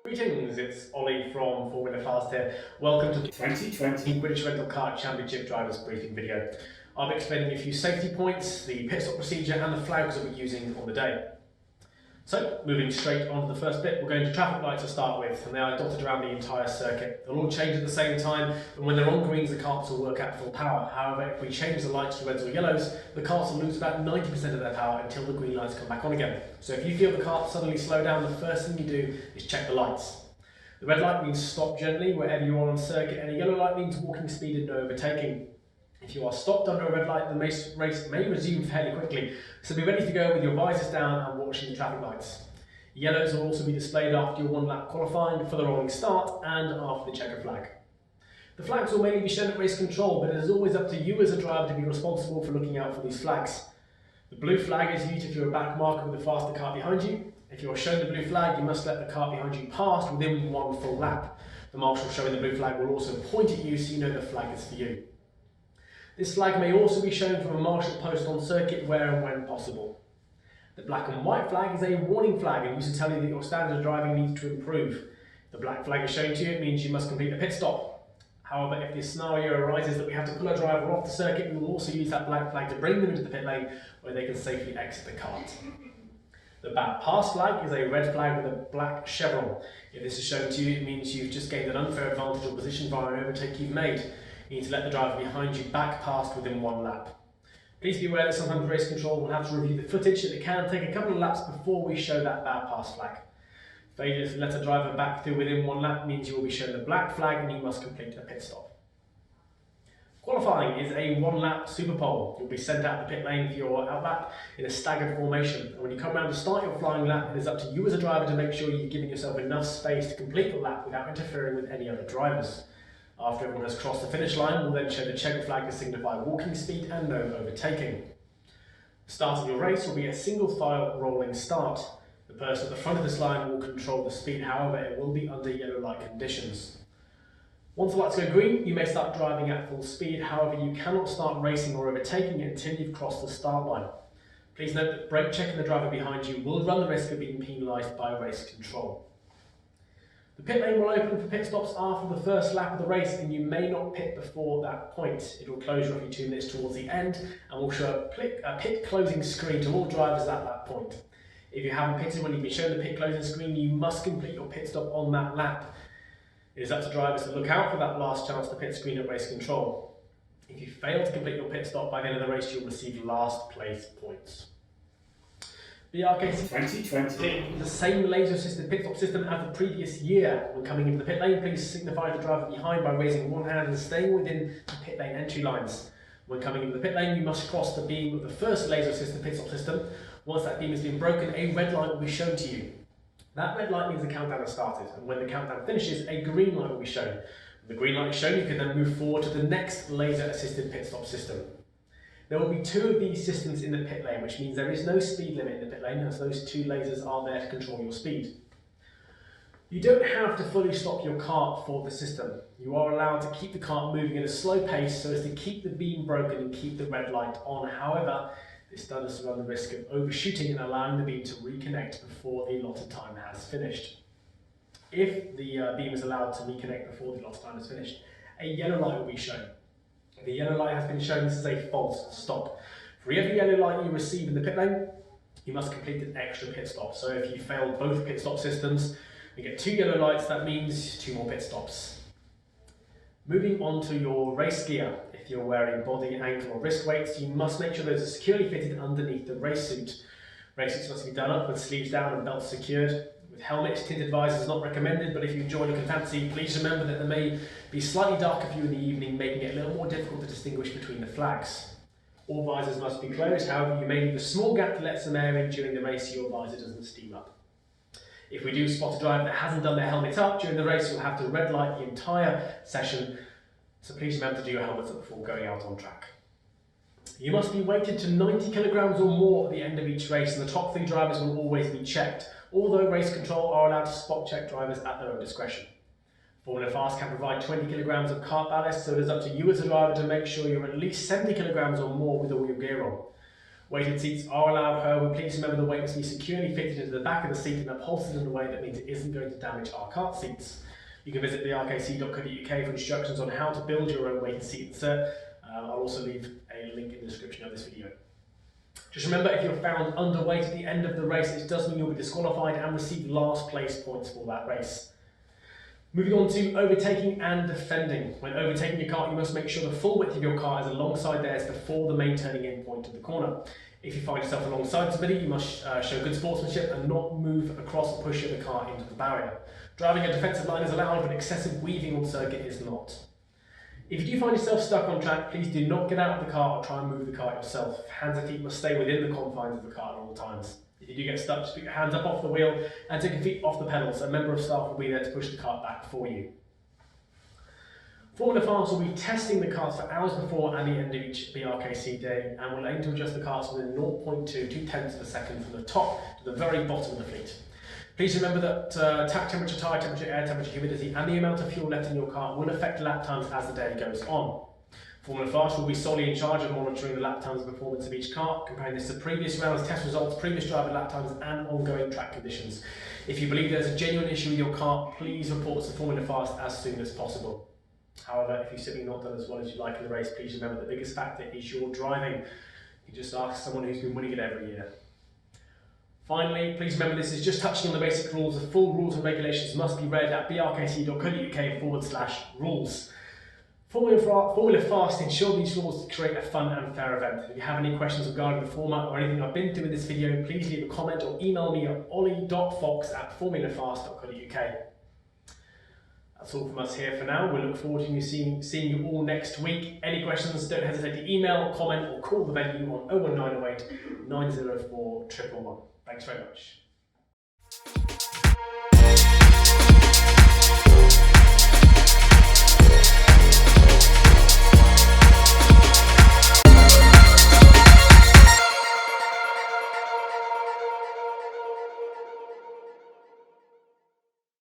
Greetings, it's Ollie from Formula Fast here. Welcome to the 2020 British Rental Car Championship Drivers Briefing video. I'll be explaining a few safety points, the pit stop procedure and the flags that we're using on the day. So, moving straight on to the first bit, we're going to traffic lights to start with, and they are dotted around the entire circuit. They'll all change at the same time, and when they're on greens, the carts will work at full power. However, if we change the lights to reds or yellows, the carts will lose about 90% of their power until the green lights come back on again. So if you feel the cart suddenly slow down, the first thing you do is check the lights. The red light means stop gently wherever you are on circuit, and a yellow light means walking speed and no overtaking. If you are stopped under a red light, the race may resume fairly quickly, so be ready to go with your visors down and watching the traffic lights. Yellows will also be displayed after your one-lap qualifying, for the rolling start, and after the checker flag. The flags will mainly be shown at race control, but it is always up to you as a driver to be responsible for looking out for these flags. The blue flag is used if you're a back marker with a faster car behind you. If you are shown the blue flag, you must let the car behind you pass within one full lap. The marshal showing the blue flag will also point at you so you know the flag is for you. This flag may also be shown from a marshal post on circuit where and when possible. The black and white flag is a warning flag and used to tell you that your standard of driving needs to improve. The black flag is shown to you, it means you must complete a pit stop. However, if the scenario arises that we have to pull a driver off the circuit, we will also use that black flag to bring them into the pit lane where they can safely exit the kart. The bad pass flag is a red flag with a black chevron. If this is shown to you, it means you've just gained an unfair advantage or position via an overtake you've made. You need to let the driver behind you back past within one lap. Please be aware that sometimes race control will have to review the footage, and it can take a couple of laps before we show that bad pass flag. Failure to let a driver back through within one lap means you will be shown the black flag and you must complete a pit stop. Qualifying is a one-lap super pole. You'll be sent out the pit lane for your outlap in a staggered formation. And when you come around to start your flying lap, it is up to you as a driver to make sure you're giving yourself enough space to complete your lap without interfering with any other drivers. After everyone has crossed the finish line, we'll then show the checker flag to signify walking speed and no overtaking. The start of your race will be a single file rolling start. The person at the front of this line will control the speed, however it will be under yellow light conditions. Once the lights go green, you may start driving at full speed, however you cannot start racing or overtaking until you've crossed the start line. Please note that brake checking the driver behind you will run the risk of being penalised by race control. The pit lane will open for pit stops after the first lap of the race, and you may not pit before that point. It will close roughly 2 minutes towards the end and will show a pit closing screen to all drivers at that point. If you haven't pitted when you've been shown the pit closing screen, you must complete your pit stop on that lap. It is up to drivers to look out for that last chance to pit screen at race control. If you fail to complete your pit stop by the end of the race, you'll receive last place points. BRKC 2020 the same laser assisted pit stop system as the previous year. When coming into the pit lane, please signify to the driver behind by raising one hand and staying within the pit lane entry lines. When coming into the pit lane, you must cross the beam of the first laser assisted pit stop system. Once that beam has been broken, a red light will be shown to you. That red light means the countdown has started, and when the countdown finishes, a green light will be shown. When the green light is shown, you can then move forward to the next laser-assisted pit stop system. There will be 2 of these systems in the pit lane, which means there is no speed limit in the pit lane, as those 2 lasers are there to control your speed. You don't have to fully stop your kart for the system. You are allowed to keep the kart moving at a slow pace so as to keep the beam broken and keep the red light on. However, this does run the risk of overshooting and allowing the beam to reconnect before the allotted time has finished. If the beam is allowed to reconnect before the allotted time is finished, a yellow light will be shown. If the yellow light has been shown, this is a false stop. For every yellow light you receive in the pit lane, you must complete an extra pit stop. So if you fail both pit stop systems, you get 2 yellow lights, that means 2 more pit stops. Moving on to your race gear. If you're wearing body, ankle or wrist weights, you must make sure those are securely fitted underneath the race suit. Race suits must be done up with sleeves down and belts secured. With helmets, tinted visors is not recommended, but if you enjoy looking fancy, please remember that they may be slightly darker for you in the evening, making it a little more difficult to distinguish between the flags. All visors must be closed, however you may leave a small gap to let some air in during the race so your visor doesn't steam up. If we do spot a driver that hasn't done their helmet up during the race, we'll have to red light the entire session, so please remember to do your helmets up before going out on track. You must be weighted to 90 kilograms or more at the end of each race, and the top 3 drivers will always be checked, although race control are allowed to spot check drivers at their own discretion. Formula Fast can provide 20 kilograms of kart ballast, so it is up to you as a driver to make sure you're at least 70 kilograms or more with all your gear on. Weighted seats are allowed, however, please remember the weight must be securely fitted into the back of the seat and upholstered in a way that means it isn't going to damage our cart seats. You can visit brkc.co.uk for instructions on how to build your own weighted seat insert. I'll also leave a link in the description of this video. Just remember, if you're found underweight at the end of the race, it does mean you'll be disqualified and receive last place points for that race. Moving on to overtaking and defending. When overtaking your cart, you must make sure the full width of your cart is alongside theirs before the main turning in point of the corner. If you find yourself alongside somebody, you must show good sportsmanship and not move across or push the cart into the barrier. Driving a defensive line is allowed, but excessive weaving on circuit is not. If you do find yourself stuck on track, please do not get out of the cart or try and move the cart yourself. Hands and feet must stay within the confines of the cart at all times. If you do get stuck, just put your hands up off the wheel and take your feet off the pedals. A member of staff will be there to push the cart back for you. Formula Fast will be testing the carts for hours before and the end of each BRKC day, and will aim to adjust the carts within 0.2 to 0.2 of a second from the top to the very bottom of the fleet. Please remember that tap temperature, tyre temperature, air temperature, humidity and the amount of fuel left in your car will affect lap times as the day goes on. Formula Fast will be solely in charge of monitoring the lap times and performance of each car, comparing this to previous rounds, test results, previous driver lap times and ongoing track conditions. If you believe there's a genuine issue with your car, please report to Formula Fast as soon as possible. However, if you've simply not done as well as you like in the race, please remember the biggest factor is your driving. You just ask someone who's been winning it every year. Finally, please remember this is just touching on the basic rules. The full rules and regulations must be read at brkc.co.uk/rules. Formula Fast ensure these rules to create a fun and fair event. If you have any questions regarding the format or anything I've been through in this video, please leave a comment or email me at ollie.fox@formulafast.co.uk. That's all from us here for now. We look forward to seeing you all next week. Any questions, don't hesitate to email, comment or call the venue on 01908 904 111. Thanks very much.